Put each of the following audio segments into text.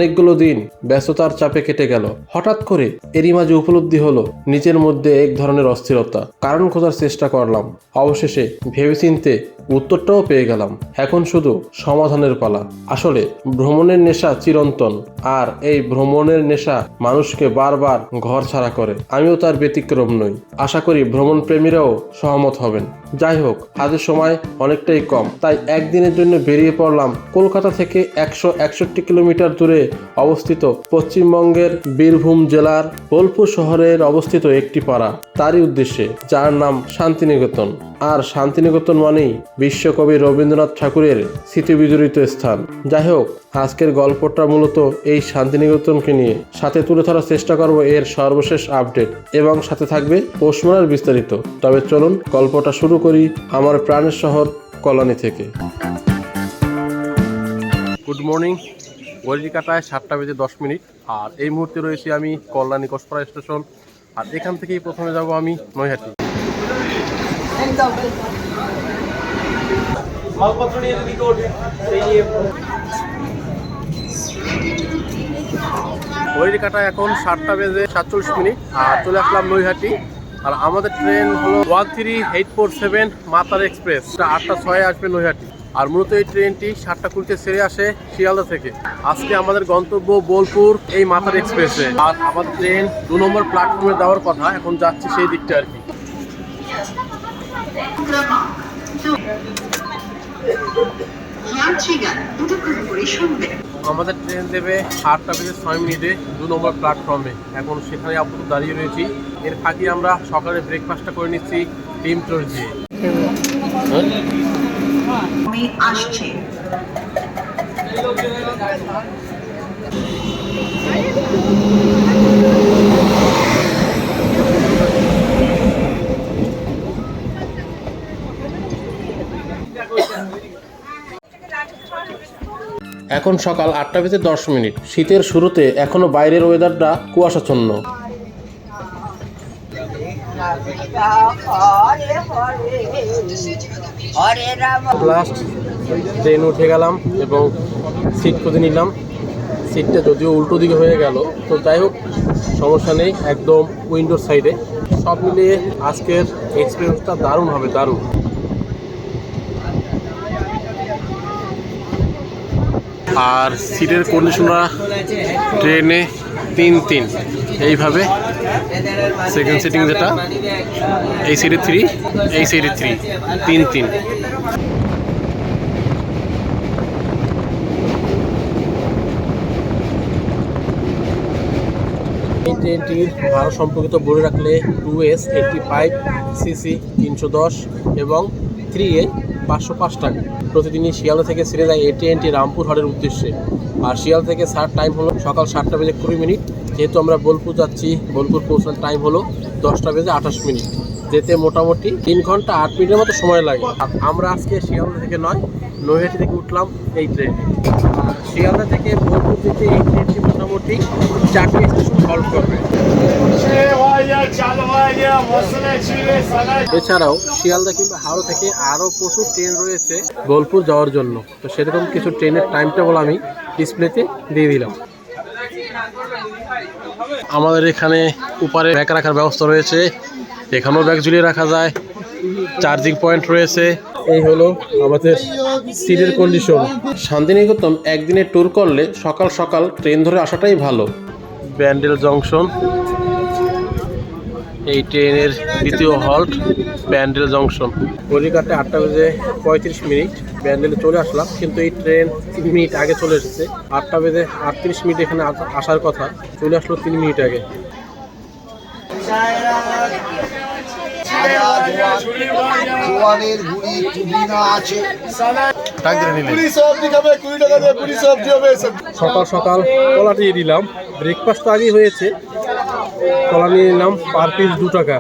অনেকগুলো দিন ব্যস্ততার চাপে কেটে গেল। হঠাৎ করে এরই মাঝে উপলব্ধি হলো নিজের মধ্যে এক ধরনের অস্থিরতা। কারণ খোঁজার চেষ্টা করলাম, অবশেষে ভেবেচিন্তে উত্তরটাও পেয়ে গেলাম। এখন শুধু সমাধানের পালা। আসলে ভ্রমণের নেশা চিরন্তন, আর এই ভ্রমণের নেশা মানুষকে বারবার ঘর ছাড়া করে। আমিও তার ব্যতিক্রম নই। আশা করি ভ্রমণ প্রেমীরাও সহমত হবেন। যাই হোক, হাতের সময় অনেকটাই কম, তাই একদিনের জন্য বেরিয়ে পড়লাম কলকাতা থেকে 161 কিলোমিটার দূরে অবস্থিত পশ্চিমবঙ্গের বীরভূম জেলার বোলপুর শহরের অবস্থিত একটি পাড়া, তারই উদ্দেশ্যে, যার নাম শান্তিনিকেতন। আর শান্তিনিকেতন মানেই বিশ্বকবি রবীন্দ্রনাথ ঠাকুরের স্মৃতিবিজড়িত স্থান। যাই হোক, আজকের গল্পটা মূলত এই শান্তিনিকেতনকে নিয়ে। সাথে তুলে ধরার চেষ্টা করব এর সর্বশেষ আপডেট, এবং সাথে থাকবে পৌষমেলার বিস্তারিত। তবে চলুন গল্পটা শুরু করি আমার প্রাণের শহর কল্যাণী থেকে। Good morning. ঘড়ির কাটায় 7:10। আর এই মুহূর্তে রয়েছি আমি কল্যাণী কসপাড়া স্টেশন। আর এখান থেকেই প্রথমে যাব আমি নৈহাটি। ঘড়ির কাটায় এখন 7:47 আর চলে আসলাম নৈহাটি। আর আমাদের ট্রেন হলো 13847 মাতার এক্সপ্রেস। 8:06 আসবে নৈহাটি। আর মূলত এই ট্রেনটি 7:20 ছেড়ে আসে শিয়ালদা থেকে। আজকে আমাদের গন্তব্য বোলপুর এই মাতার এক্সপ্রেসে। আর আমাদের ট্রেন 2 নম্বর প্ল্যাটফর্মে যাওয়ার কথা, এখন যাচ্ছি সেই দিকটা আর কি। আমাদের ট্রেন দেবে 8:06 2 নম্বর প্ল্যাটফর্মে। এখন সেখানে আপাতত দাঁড়িয়ে রয়েছি। এর ফাঁকে আমরা সকালে ব্রেকফাস্টটা করে নিচ্ছি ডিম টোস্ট দিয়ে। এখন সকাল 8:10। শীতের শুরুতে এখনো বাইরের ওয়েদারটা কুয়াশাচ্ছন্ন। লাস্ট ট্রেন উঠে গেলাম এবং সিট খুঁজে নিলাম। সিটটা যদিও উল্টো দিকে হয়ে গেল, তো যাই হোক সমস্যা নেই, একদম উইন্ডোর সাইডে। সব মিলিয়ে আজকের এক্সপিরিয়েন্সটা দারুণ হবে, দারুণ। আর সিটের কন্ডিশনরা ট্রেনে 3-3 এইভাবে। সেকেন্ড সিটিং যেটা, এই সিটে 3, এই সিটে 3, 3-3। এই ট্রেনটির ভাড়া সম্পর্কিত বলে রাখলে 2S85cc 310 এবং 3A 505 টাকা। প্রতিদিনই শিয়ালদা থেকে ছেড়ে যায় এই ট্রেনটি রামপুরহাটের উদ্দেশ্যে। আর শিয়ালদা থেকে ছাড়ার টাইম হলো সকাল 7:20। যেহেতু আমরা বোলপুর যাচ্ছি, বোলপুর পৌঁছানোর টাইম হলো 10:28। যেতে মোটামুটি 3 ঘন্টা 8 মিনিটের মতো সময় লাগে। আর আমরা আজকে শিয়ালদা থেকে নয়, নৈহাটি থেকে উঠলাম এই ট্রেন। শিয়ালদা থেকে বোলপুর যেতে এই ট্রেনটি মোটামুটি 4টি স্টেশন হল্ট করবে। এছাড়াও শিয়ালদা কিংবা হাওড়া থেকে আরও প্রচুর ট্রেন রয়েছে বোলপুর যাওয়ার জন্য। তো সেরকম কিছু ট্রেনের টাইম টেবল আমি ডিসপ্লেতে দিয়ে দিলাম। আমাদের এখানে উপরে ব্যাগ রাখার ব্যবস্থা রয়েছে, এখানেও ব্যাগ ঝুলিয়ে রাখা যায়। চার্জিং পয়েন্ট রয়েছে। এই হলো আমাদের সিটের কন্ডিশন। শান্তিনিকেতন একদিনের ট্যুর করলে সকাল সকাল ট্রেন ধরে আসাটাই ভালো। ব্যান্ডেল জংশন, এই ট্রেনের দ্বিতীয় হল্ট ব্যান্ডেল জংশন। ঘড়িকাটে 8:35। ব্যান্ডেলে চলে আসলাম, কিন্তু এই ট্রেন 3 মিনিট আগে চলে এসেছে। 8:38 এখানে আসার কথা, চলে আসলো 3 মিনিট আগে। সকাল সকাল কলা দিয়ে দিলাম। ব্রেকফাস্ট তো আগেই হয়েছে। কলা নিয়ে নিলাম, পার পিস 2 টাকা।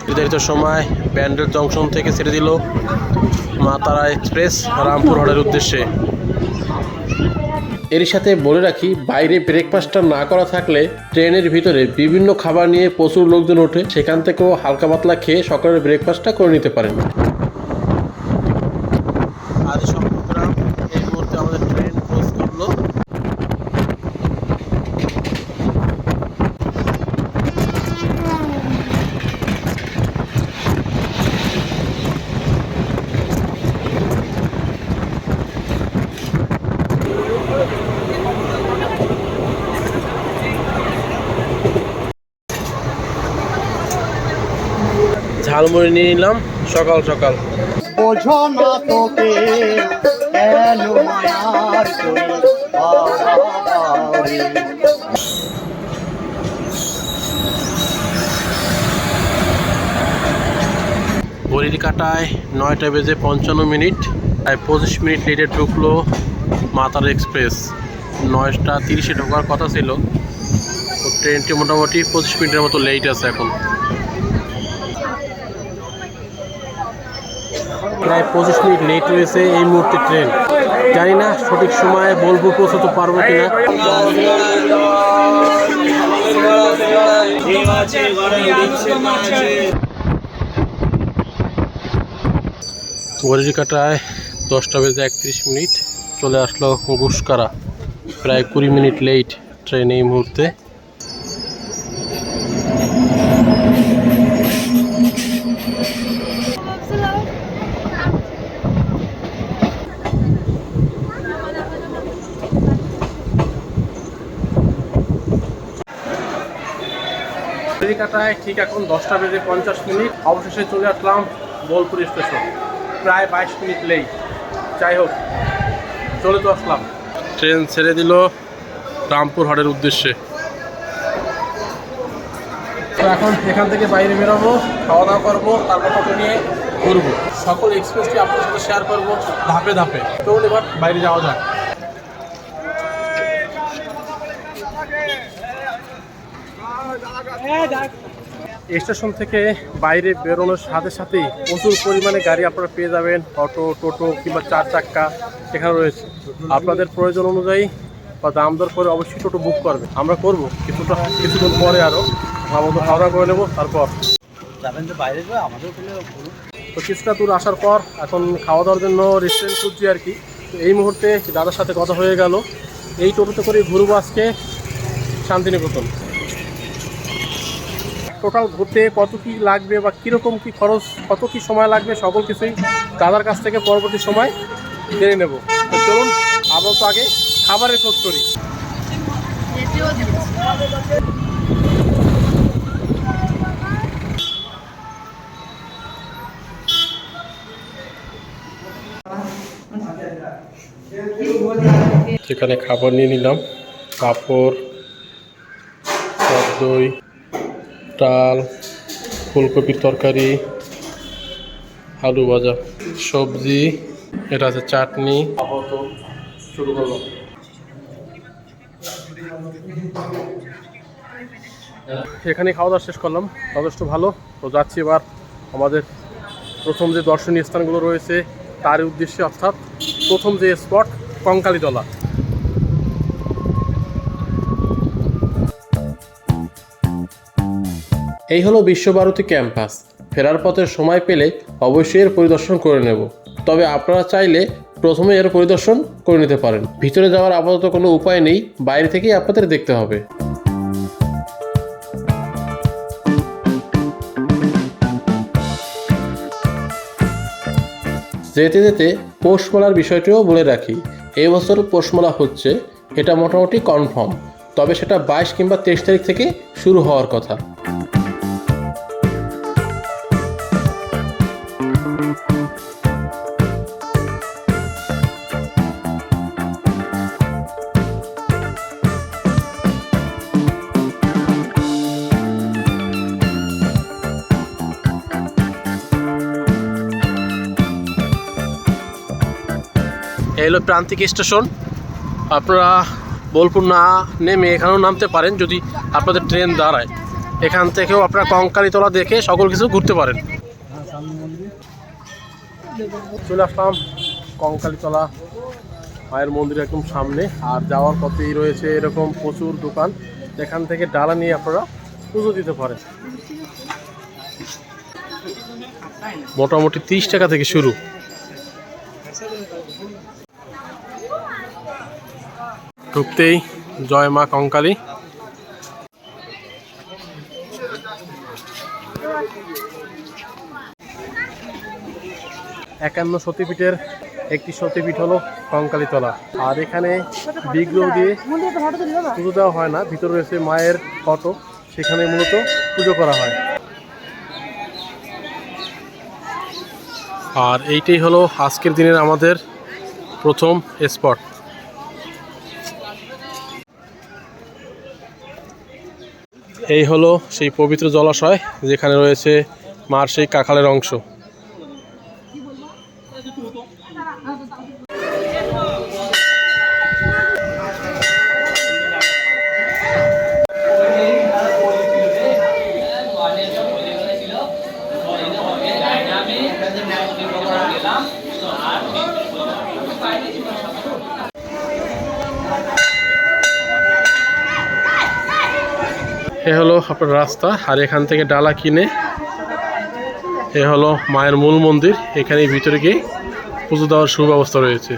নির্ধারিত সময় ব্যান্ডেল জংশন থেকে ছেড়ে দিল মা তারা এক্সপ্রেস রামপুরহাটের উদ্দেশ্যে। এর সাথে বলে রাখি, বাইরে ব্রেকফাস্টটা না করা থাকলে ট্রেনের ভিতরে বিভিন্ন খাবার নিয়ে প্রচুর লোকজন ওঠে, সেখান থেকেও হালকা পাতলা খেয়ে সকালের ব্রেকফাস্টটা করে নিতে পারেন। আজ সম্প্রদায় এই মুহূর্তে আমাদের ট্রেন ক্রস করলো। ঝালমুড়ি নিয়ে নিলাম সকাল সকাল। বোঝো না তোকে কেন মায়ার ঘড়ির কাঁটায় 9টা বেজে 55 মিনিট, প্রায় 25 মিনিট লেটে ঢুকলো মাতার এক্সপ্রেস। 9টা 30-এ ঢোকার কথা ছিল, তো ট্রেনটি মোটামুটি 25 মিনিটের মতো লেট আছে এখন। প্রায় 25 মিনিট লেট রয়েছে এই মুহূর্তে ট্রেন। জানি না সঠিক সময়ে বোলপুর পৌঁছতে পারবো কিনা। ঘড়ির কাঁটায় 10টা বেজে 31 মিনিট, চলে আসলো গুসকারা। প্রায় 20 মিনিট লেট ট্রেন এই মুহূর্তে। ঘড়ির কাঁটায় ঠিক এখন 10টা বেজে 50 মিনিট, অবশেষে চলে আসলাম বোলপুর স্টেশন। প্রায় 22 মিনিট লেট, যাই হোক চলে তো আসলাম। ট্রেন ছেড়ে দিল রামপুর হাটের উদ্দেশ্যে। তো এখন এখান থেকে বাইরে বেরোবো, খাওয়া দাওয়া করবো, তারপর টোটো নিয়ে ঘুরবো। সকল এক্সপ্রেসটি আপনার সাথে শেয়ার করবো ধাপে ধাপে। তো এবার বাইরে যাওয়া যাক। স্টেশন থেকে বাইরে বেরোনোর সাথে সাথেই প্রচুর পরিমাণে গাড়ি আপনারা পেয়ে যাবেন। অটো, টোটো কিংবা 4 চাক্কা এখানে রয়েছে। আপনাদের প্রয়োজন অনুযায়ী বা দাম দর করে অবশ্যই টোটো বুক করবে। আমরা করব কিছুক্ষণ পরে, আরও আমাদের খাওয়া করে নেবো, তারপর যাবেন তো বাইরে আমাদের। তো কিছুটা দূর আসার পর এখন খাওয়া দাওয়ার জন্য রেস্টুরেন্ট খুঁজছি আর কি। তো এই মুহূর্তে দাদার সাথে কথা হয়ে গেল, এই টোটোতে করে ঘুরবো আজকে শান্তিনিকেতন। টোটাল ঘুরতে কত কি লাগবে বা কীরকম কি খরচ, কত কি সময় লাগবে, সকল কিছুই দাদার কাছ থেকে পরবর্তী সময় জেনে নেব। তো চলুন আপাতত আগে খাবারের খোঁজ করি। সেখানে খাবার নিয়ে নিলাম, পাঁপড়, টক দই, ডাল, ফুলকপির তরকারি, আলু ভাজা, সবজি, এটা আছে চাটনি। আপাতত শুরু করলাম। এখানে খাওয়া দাওয়া শেষ করলাম, যথেষ্ট ভালো। তো যাচ্ছি এবার আমাদের প্রথম যে দর্শনীয় স্থানগুলো রয়েছে তার উদ্দেশ্যে, অর্থাৎ প্রথম যে স্পট কঙ্কালীতলা। এই হলো বিশ্বভারতী ক্যাম্পাস। ফেরার পথে সময় পেলে অবশ্যই এর পরিদর্শন করে নেব। তবে আপনারা চাইলে প্রথমে এর পরিদর্শন করে নিতে পারেন। ভিতরে যাওয়ার আপাতত কোনো উপায় নেই, বাইরে থেকেই আপনাদের দেখতে হবে। যেতে যেতে পৌষমেলার বিষয়টিও বলে রাখি। এই বছর পৌষমেলা হচ্ছে, এটা মোটামুটি কনফার্ম। তবে সেটা 22 কিংবা 23 তারিখ থেকে শুরু হওয়ার কথা। এই হলো প্রান্তিক স্টেশন। আপনারা বোলপুর না নেমে এখানেও নামতে পারেন যদি আপনাদের ট্রেন দাঁড়ায়। এখান থেকেও আপনারা কঙ্কালীতলা দেখে সকল কিছু ঘুরতে পারেন। চলে আসলাম কঙ্কালীতলা মায়ের মন্দির একদম সামনে। আর যাওয়ার পথেই রয়েছে এরকম প্রচুর দোকান, এখান থেকে ডালা নিয়ে আপনারা পুজো দিতে পারেন। মোটামুটি 30 টাকা থেকে শুরু। ঢুকতেই জয় মা কঙ্কালী। একান্ন সতীপীঠের একটি সতীপীঠ হলো কঙ্কালীতলা। আর এখানে বিগ্রহ দিয়ে পুজো দেওয়া হয় না, ভিতরে রয়েছে মায়ের ফটো, সেখানে মূলত পুজো করা হয়। আর এইটাই হলো আজকের দিনের আমাদের প্রথম স্পট। এই হলো সেই পবিত্র জলাশয় যেখানে রয়েছে মার সেই কাঁখালের অংশ। এ হলো আপনার রাস্তা, আর এখান থেকে ডালা কিনে এ হলো মায়ের মূল মন্দির। এখানে ভিতরে গিয়ে পুজো দেওয়ার সুব্যবস্থা রয়েছে।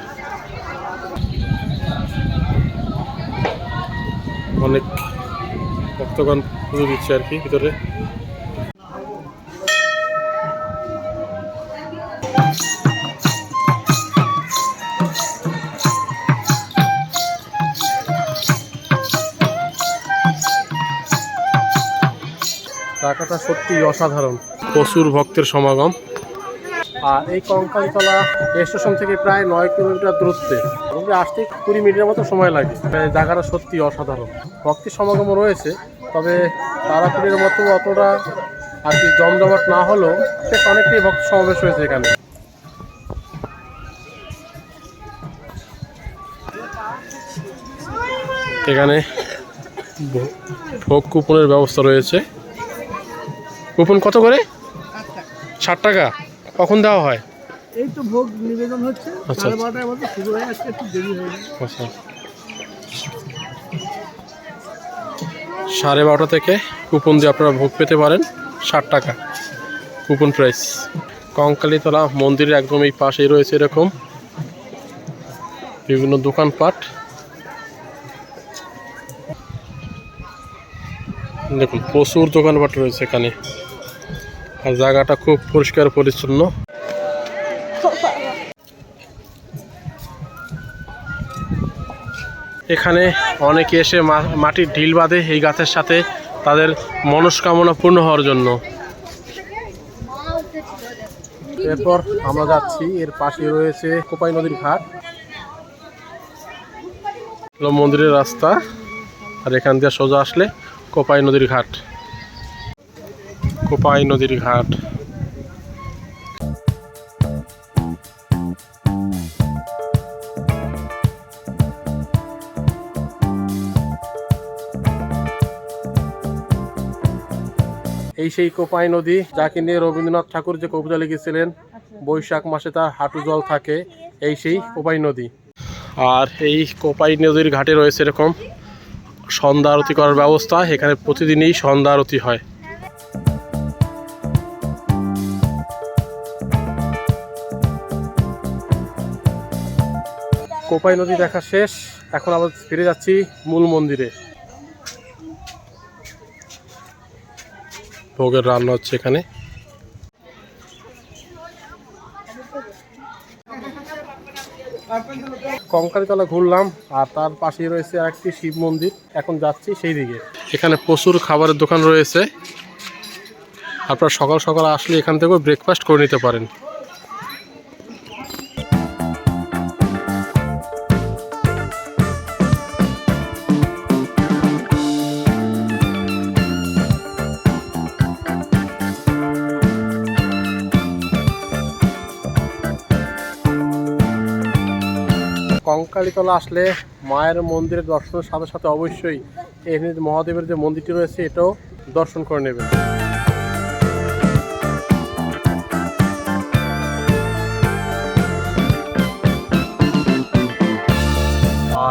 অনেক ভক্তগণ পুজো দিচ্ছে আর কি ভিতরে। জায়গাটা সত্যি অসাধারণ, প্রচুর ভক্তের সমাগম। আর এই কঙ্কালীতলা স্টেশন থেকে প্রায় 9 কিলোমিটার দূরত্বে, আসতে 20 মিনিটের মতো সময় লাগে। জায়গাটা সত্যি অসাধারণ, ভক্তের সমাগমও রয়েছে, তবে তারাপীঠের মতো অতটা আর কি জমজমাট না হলেও বেশ অনেকটাই ভক্ত সমাবেশ হয়েছে এখানে। এখানে ভোগ কুপনের ব্যবস্থা রয়েছে। কুপন কত করে? 60 টাকা। কখন দেওয়া হয়? এই তো ভোগ নিবেদন হচ্ছে, আচ্ছা। 12:30টার মধ্যে শুরু হয়ে আসছে, একটু দেরি হয়ে গেছে। আচ্ছা, 12:30 থেকে কুপন দিয়ে আপনারা ভোগ পেতে পারেন। 60 টাকা কুপন প্রাইস। কঙ্কালীতলা মন্দিরের একদম এই পাশেই রয়েছে এরকম বিভিন্ন দোকানপাট। দেখুন প্রচুর দোকানপাট রয়েছে এখানে, আর জায়গাটা খুব পরিষ্কার পরিচ্ছন্ন। এখানে অনেকে এসে মাটির ঢিল বাঁধে এই গাছের সাথে তাদের মনস্কামনা পূর্ণ হওয়ার জন্য। এরপর আমরা যাচ্ছি, এর পাশে রয়েছে কোপাই নদীর ঘাট, মন্দিরের রাস্তা, আর এখান দিয়ে সোজা আসলে কোপাই নদীর ঘাট। কোপাই নদীর ঘাট। এই সেই কোপাই নদী, যাকে নিয়ে রবীন্দ্রনাথ ঠাকুর যে কবিতা লিখেছিলেন, বৈশাখ মাসে তার হাঁটু জল থাকে, এই সেই কোপাই নদী। আর এই কোপাই নদীর ঘাটে রয়েছে এরকম সন্ধ্যা আরতি করার ব্যবস্থা। এখানে প্রতিদিনই সন্ধ্যা আরতি হয়। কোপাই নদী দেখা শেষ, এখন আবার ফিরে যাচ্ছি মূল মন্দিরে। ভোগের রান্না হচ্ছে এখানে। কঙ্কালীতলা ঘুরলাম, আর তার পাশেই রয়েছে আরেকটি শিব মন্দির, এখন যাচ্ছি সেই দিকে। এখানে প্রচুর খাবারের দোকান রয়েছে, আপনারা সকাল সকাল আসলে এখান থেকে ব্রেকফাস্ট করে নিতে পারেন। কঙ্কালীতলা আসলে মায়ের মন্দিরের দর্শনের সাথে সাথে অবশ্যই এখানে মহাদেবের যে মন্দিরটি রয়েছে এটাও দর্শন করে নেবেন।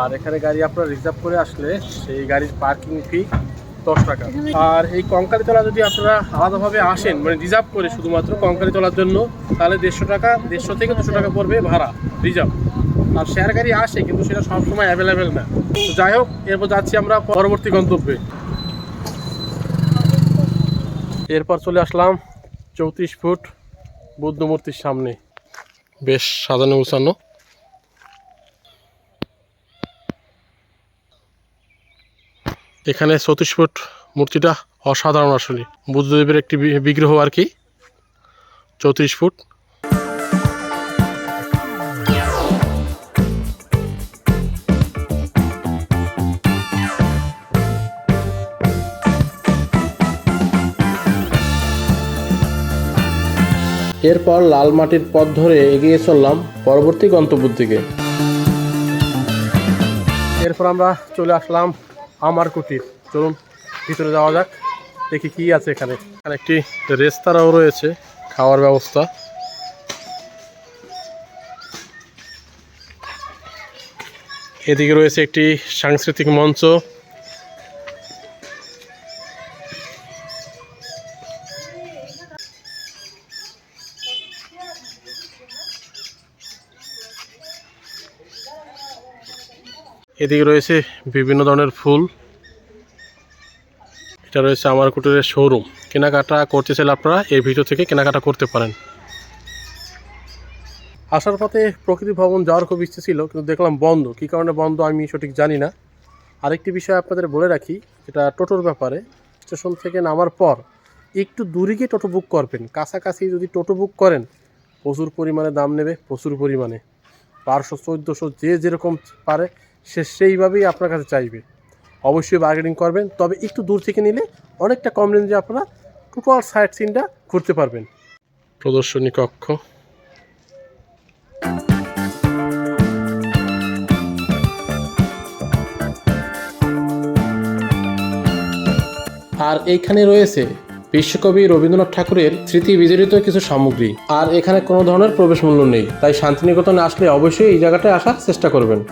আর এখানে গাড়ি আপনারা রিজার্ভ করে আসলে সেই গাড়ির পার্কিং ফি 10 টাকা। আর এই কঙ্কালীতলা যদি আপনারা আলাদাভাবে আসেন মানে রিজার্ভ করে শুধুমাত্র কঙ্কালীতলার জন্য, তাহলে 150 টাকা, 150 থেকে 200 টাকা পড়বে ভাড়া রিজার্ভ। আর শেয়ার গাড়ি আসে কিন্তু সেটা সবসময় অ্যাভেলেবেল না। তো যাই হোক, এরপর যাচ্ছি আমরা পরবর্তী গন্তব্যে। এরপর চলে আসলাম 34 ফুট বুদ্ধ মূর্তির সামনে, বেশ সাজানো গুছানো। এখানে 34 ফুট মূর্তিটা অসাধারণ, আসলে বুদ্ধদেবের একটি বিগ্রহ আর কি, 34 ফুট। এরপর লাল মাটির পথ ধরে এগিয়ে চললাম পরবর্তী গন্তব্যের দিকে। এরপর আমরা চলে আসলাম আমার কুটির। চলুন ভিতরে যাওয়া যাক, দেখি কি আছে এখানে। এখানে একটি রেস্তোরাঁও রয়েছে, খাওয়ার ব্যবস্থা। এদিকে রয়েছে একটি সাংস্কৃতিক মঞ্চ। এদিকে রয়েছে বিভিন্ন ধরনের ফুল। এটা রয়েছে আমার কুটিরের শোরুম। কেনাকাটা করতে চাইলে আপনারা এর ভিতর থেকে কেনাকাটা করতে পারেন। আসার পথে প্রকৃতি ভবন যাওয়ার খুব ইচ্ছে ছিল, কিন্তু দেখলাম বন্ধ। কী কারণে বন্ধ আমি সঠিক জানি না। আরেকটি বিষয় আপনাদের বলে রাখি, যেটা টোটোর ব্যাপারে, স্টেশন থেকে নামার পর একটু দূরে গিয়ে টোটো বুক করবেন। কাছাকাছি যদি টোটো বুক করেন প্রচুর পরিমাণে দাম নেবে, প্রচুর পরিমাণে 1200 1400 যে যেরকম পারে সে সেইভাবেই আপনার কাছে চাইবে। অবশ্যই বার্গেনিং করবেন, তবে একটু দূর থেকে নিলে অনেকটা কম রেঞ্জে আপনারা টোটাল সাইট সিনটা ঘুরতে পারবেন। প্রদর্শনী কক্ষ। আর এইখানে রয়েছে বিশ্বকবি রবীন্দ্রনাথ ঠাকুরের স্মৃতি বিজড়িত কিছু সামগ্রী। আর এখানে কোনো ধরনের প্রবেশ মূল্য নেই, তাই শান্তিনিকেতনে আসলে অবশ্যই এই জায়গাটায় আসার চেষ্টা করবেন।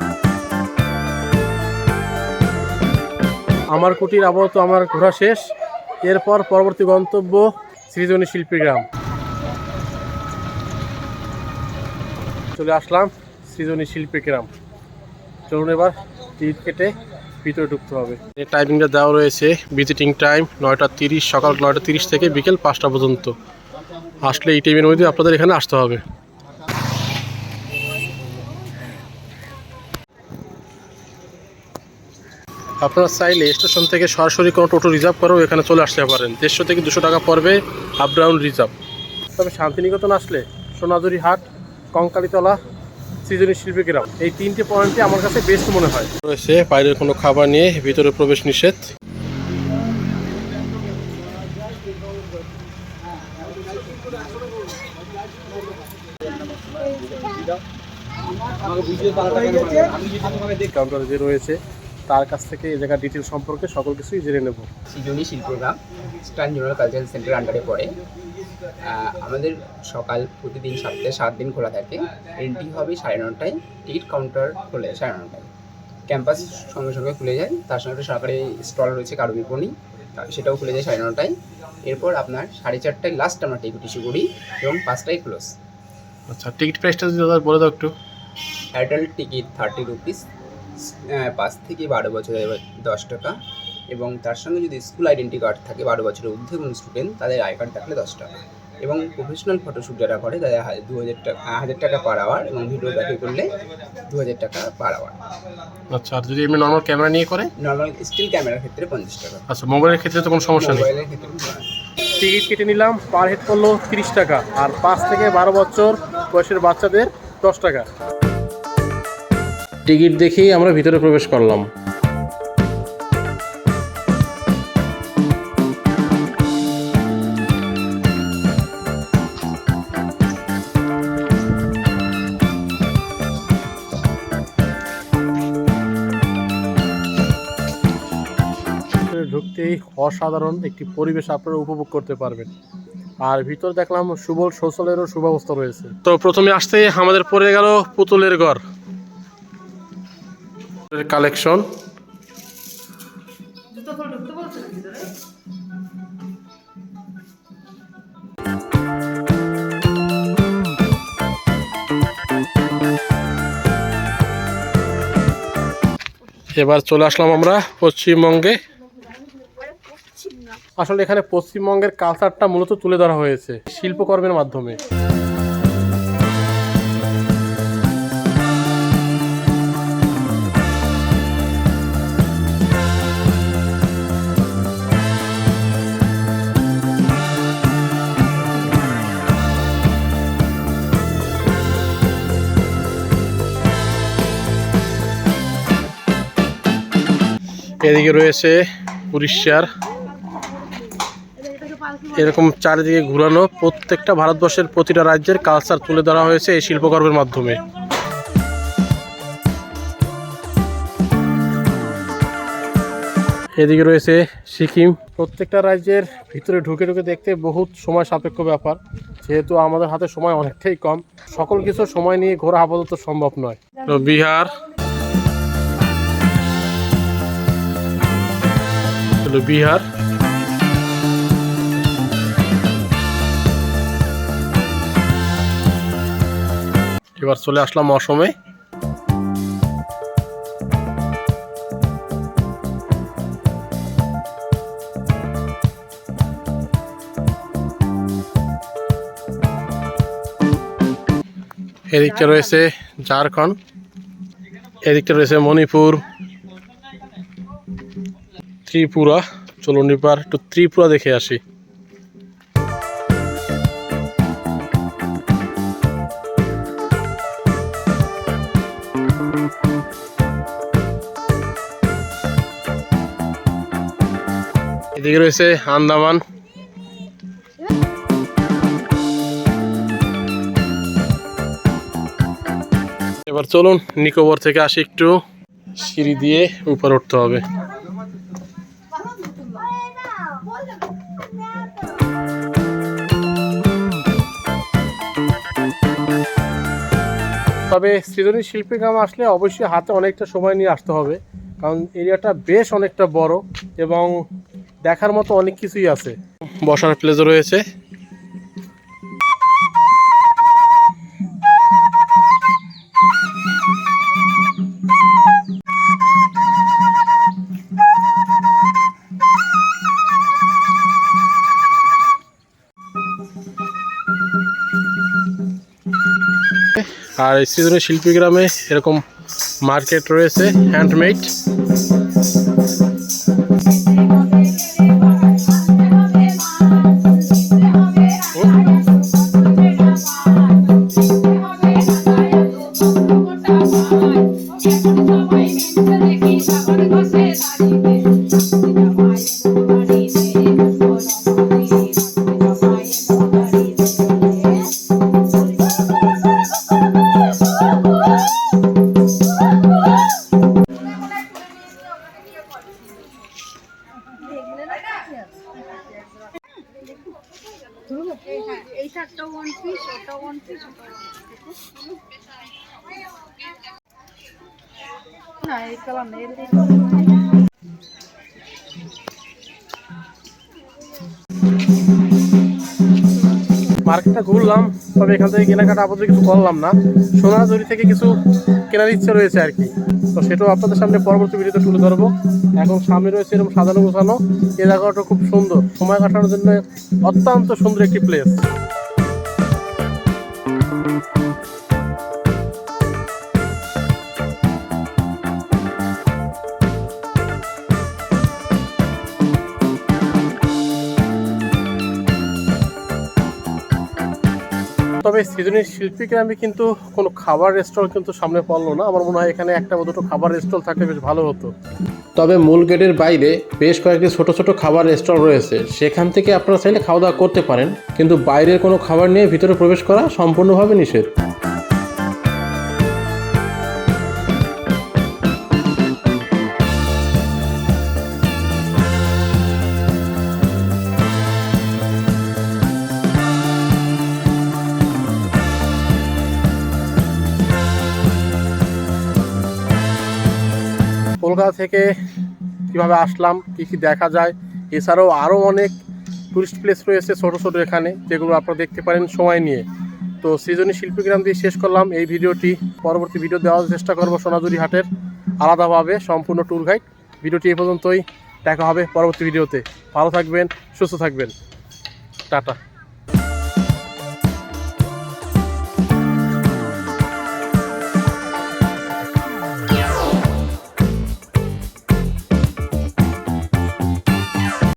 আমার কুটির আপাতত আমার ঘোরা শেষ। এরপর পরবর্তী গন্তব্য সৃজনী শিল্পী গ্রাম। চলে আসলাম সৃজনী শিল্পী গ্রাম। চলুন এবার টিকিট কেটে ভিতরে ঢুকতে হবে। এই টাইমিংটা দেওয়া রয়েছে, ভিজিটিং টাইম 9টা 30, সকাল 9টা 30 থেকে বিকেল 5টা পর্যন্ত। আসলে এই টাইমের মধ্যে আপনাদের এখানে আসতে হবে। আপনারা চাইলে স্টেশন থেকে সরাসরি কোনো টোটো রিজার্ভ করেও এখানে চলে আসতে পারেন। 150 থেকে 200 টাকা পড়বে আপ ডাউন রিজার্ভ। তবে শান্তিনিকেতন আসলে সোনাঝুরি হাট, কঙ্কালীতলা, সৃজনী শিল্পী গ্রাম, এই 3টে পয়েন্টই আমার কাছে বেস্ট মনে হয়। রয়েছে বাইরের কোনো খাবার নিয়ে ভিতরে প্রবেশ নিষেধ। কাউন্টারে যে রয়েছে তার কাছ থেকে এই জায়গার ডিটেল সম্পর্কে সকল কিছুই জেনে নেব। সৃজনী শিল্পগ্রাম ইস্টার্ন জোনাল কালচারাল সেন্টার আন্ডারে পড়ে। আমাদের সকাল প্রতিদিন সপ্তাহে 7 দিন খোলা থাকে। এন্ট্রি হবে 9:30টায়, টিকিট কাউন্টার খোলে 9:30টায়। ক্যাম্পাস সঙ্গে সঙ্গে খুলে যায়। তার সঙ্গে একটা সরকারি স্টল রয়েছে কারু বিপণী, সেটাও খুলে যায় 9:30টায়। এরপর আপনার 4:30টায় লাস্ট আমরা টিকিট ইস্যু করি এবং 5টায় ক্লোজ। আচ্ছা, টিকিট প্রাইসটা যদি দাদা বলে দাও একটু। অ্যাডাল্ট টিকিট 30 রুপিস, 5 থেকে 12 বছরের 10 টাকা, এবং তার সঙ্গে যদি স্কুল আইডেন্টি কার্ড থাকে 12 বছরের ঊর্ধ্বে কোনো স্টুডেন্ট, তাদের আই কার্ড থাকলে 10 টাকা। এবং প্রফেশনাল ফটোশ্যুট যারা করে তাদের 1000 টাকা পার আওয়ার, এবং ভিডিওগ্রাফি করলে 2000 টাকা পার আওয়ার। আচ্ছা, আর যদি এমনি নর্মাল ক্যামেরা নিয়ে করে? নর্মাল স্টিল ক্যামেরার ক্ষেত্রে 50 টাকা। আচ্ছা, মোবাইলের ক্ষেত্রে তো কোনো সমস্যা নেই? মোবাইলের ক্ষেত্রে টিকিট কেটে নিলাম, পার হেড পড়লো 30 টাকা, আর 5 থেকে 12 বছর বয়সের বাচ্চাদের 10 টাকা। টিকিট দেখেই আমরা ভিতরে প্রবেশ করলাম। ঢুকতেই অসাধারণ একটি পরিবেশ আপনারা উপভোগ করতে পারবেন। আর ভিতর দেখলাম সুবল শৌচালয়েরও সুব্যবস্থা রয়েছে। তো প্রথমে আসতে আমাদের পড়ে গেল পুতুলের ঘর। কালেকশন। এবার চলে আসলাম আমরা পশ্চিমবঙ্গে। আসলে এখানে পশ্চিমবঙ্গের কালচারটা মূলত তুলে ধরা হয়েছে শিল্পকর্মের মাধ্যমে। এদিকে রয়েছে উড়িষ্যার, এরকম চারিদিকে ঘুরানো প্রত্যেকটা ভারতবর্ষের প্রতিটা রাজ্যের কালচার তুলে ধরা হয়েছে এই শিল্পকর্মের মাধ্যমে। এদিকে রয়েছে সিকিম। প্রত্যেকটা রাজ্যের ভিতরে ঢুকে ঢুকে দেখতে বহুত সময় সাপেক্ষ ব্যাপার, যেহেতু আমাদের হাতে সময় অনেকটাই কম, সকল কিছু সময় নিয়ে ঘোরা আপাতত সম্ভব নয়। তো বিহার, বিহার এবার চলে আসলাম অসমে। এদিকটা রয়েছে ঝাড়খণ্ড, এদিকটা রয়েছে মণিপুর, ত্রিপুরা। চলুন এবার একটু ত্রিপুরা দেখে আসি। এদিকে রয়েছে আন্দামান। এবার চলুন নিকোবর থেকে আসি, একটু সিঁড়ি দিয়ে উপরে উঠতে হবে। তবে সৃজনী শিল্পী গ্রাম আসলে অবশ্যই হাতে অনেকটা সময় নিয়ে আসতে হবে, কারণ এরিয়াটা বেশ অনেকটা বড় এবং দেখার মতো অনেক কিছুই আছে। বসার প্লেসও রয়েছে। আর এই সৃজনী শিল্পী গ্রামে এরকম মার্কেট রয়েছে হ্যান্ডমেড। এই শার্টটা ওয়ান পিস, ওটা ওয়ান পিস, না এই কালার নেই। মার্কেটটা ঘুরলাম, তবে এখান থেকে কেনাকাটা আপাতত কিছু করলাম না। সোনাঝুরি থেকে কিছু কেনার ইচ্ছে রয়েছে আর কি, তো সেটাও আপনাদের সামনে পরবর্তী ভিডিওতে তুলে ধরবো। এখন সামনে রয়েছে এরকম সাজানো গোছানো, এই জায়গাটা খুব সুন্দর, সময় কাটানোর জন্য অত্যন্ত সুন্দর একটি প্লেস। তবে সৃজনী শিল্পী গ্রামে কিন্তু কোনো খাবার রেস্টুরেন্ট কিন্তু সামনে পড়লো না। আমার মনে হয় এখানে একটা বা দুটো খাবার রেস্টুরেন্ট থাকলে বেশ ভালো হতো। তবে মূল গেটের বাইরে বেশ কয়েকটি ছোট ছোট খাবার রেস্টুরেন্ট রয়েছে, সেখান থেকে আপনারা চাইলে খাওয়া দাওয়া করতে পারেন, কিন্তু বাইরের কোনো খাবার নিয়ে ভিতরে প্রবেশ করা সম্পূর্ণভাবে নিষেধ। কলকাতা থেকে কিভাবে আসলাম, কী কী দেখা যায়, এছাড়াও আরও অনেক টুরিস্ট প্লেস রয়েছে ছোটো ছোটো এখানে, যেগুলো আপনারা দেখতে পারেন সময় নিয়ে। তো সৃজনী শিল্পীগ্রাম দিয়ে শেষ করলাম এই ভিডিওটি। পরবর্তী ভিডিও দেওয়ার চেষ্টা করবো সোনাঝুরি হাটের আলাদাভাবে সম্পূর্ণ ট্যুর গাইড। ভিডিওটি এই পর্যন্তই, দেখা হবে পরবর্তী ভিডিওতে। ভালো থাকবেন, সুস্থ থাকবেন, টাটা।